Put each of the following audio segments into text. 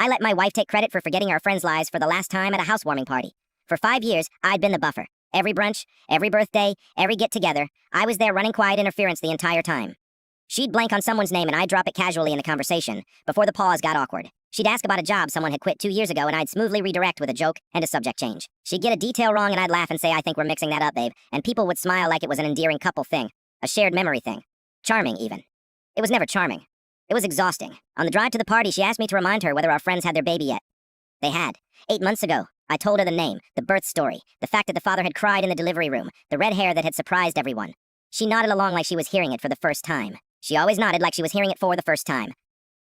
I let my wife take credit for forgetting our friends' lives for the last time at a housewarming party. For 5 years, I'd been the buffer. Every brunch, every birthday, every get-together, I was there running quiet interference the entire time. She'd blank on someone's name and I'd drop it casually in the conversation, before the pause got awkward. She'd ask about a job someone had quit 2 years ago and I'd smoothly redirect with a joke and a subject change. She'd get a detail wrong and I'd laugh and say, "I think we're mixing that up, babe," and people would smile like it was an endearing couple thing. A shared memory thing. Charming, even. It was never charming. It was exhausting. On the drive to the party, she asked me to remind her whether our friends had their baby yet. They had. 8 months ago. I told her the name, the birth story, the fact that the father had cried in the delivery room, the red hair that had surprised everyone. She nodded along like she was hearing it for the first time. She always nodded like she was hearing it for the first time.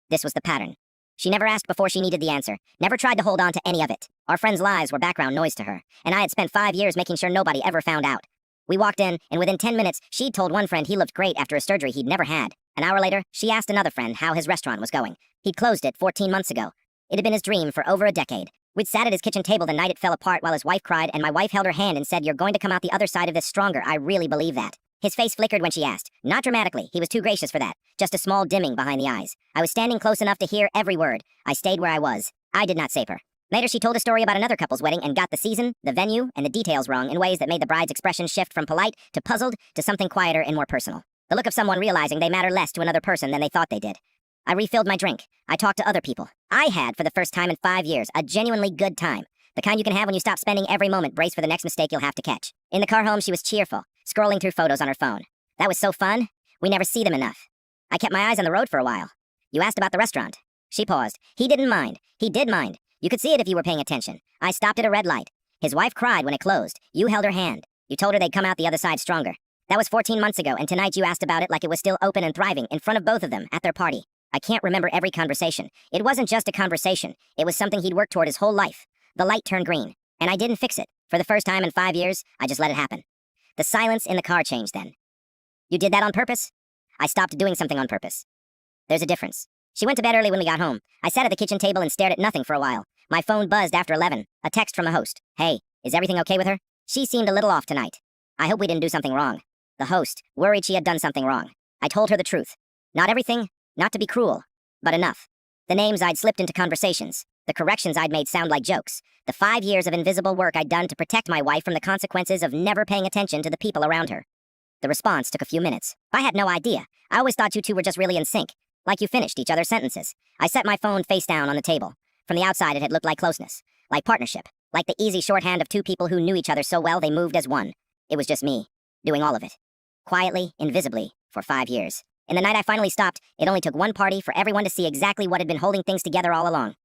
This was the pattern. She never asked before she needed the answer, never tried to hold on to any of it. Our friends' lives were background noise to her, and I had spent 5 years making sure nobody ever found out. We walked in, and within 10 minutes, she'd told one friend he looked great after a surgery he'd never had. An hour later, she asked another friend how his restaurant was going. He'd closed it 14 months ago. It had been his dream for over a decade. We'd sat at his kitchen table the night it fell apart while his wife cried, and my wife held her hand and said, "You're going to come out the other side of this stronger. I really believe that." His face flickered when she asked. Not dramatically, he was too gracious for that. Just a small dimming behind the eyes. I was standing close enough to hear every word. I stayed where I was. I did not save her. Later, she told a story about another couple's wedding and got the season, the venue, and the details wrong in ways that made the bride's expression shift from polite to puzzled to something quieter and more personal. The look of someone realizing they matter less to another person than they thought they did. I refilled my drink. I talked to other people. I had, for the first time in 5 years, a genuinely good time. The kind you can have when you stop spending every moment braced for the next mistake you'll have to catch. In the car home, she was cheerful, scrolling through photos on her phone. That was so fun. We never see them enough. I kept my eyes on the road for a while. You asked about the restaurant. She paused. He didn't mind. He did mind. You could see it if you were paying attention. I stopped at a red light. His wife cried when it closed. You held her hand. You told her they'd come out the other side stronger. That was 14 months ago, and tonight you asked about it like it was still open and thriving in front of both of them at their party. I can't remember every conversation. It wasn't just a conversation. It was something he'd worked toward his whole life. The light turned green, and I didn't fix it. For the first time in 5 years, I just let it happen. The silence in the car changed then. You did that on purpose? I stopped doing something on purpose. There's a difference. She went to bed early when we got home. I sat at the kitchen table and stared at nothing for a while. My phone buzzed after 11. A text from the host. "Hey, is everything okay with her?" She seemed a little off tonight. I hope we didn't do something wrong. The host, worried she had done something wrong. I told her the truth. Not everything, not to be cruel, but enough. The names I'd slipped into conversations. The corrections I'd made sound like jokes. The 5 years of invisible work I'd done to protect my wife from the consequences of never paying attention to the people around her. The response took a few minutes. I had no idea. I always thought you two were just really in sync. Like you finished each other's sentences. I set my phone face down on the table. From the outside, it had looked like closeness. Like partnership. Like the easy shorthand of two people who knew each other so well they moved as one. It was just me. Doing all of it. Quietly, invisibly, for 5 years. In the night I finally stopped, it only took one party for everyone to see exactly what had been holding things together all along.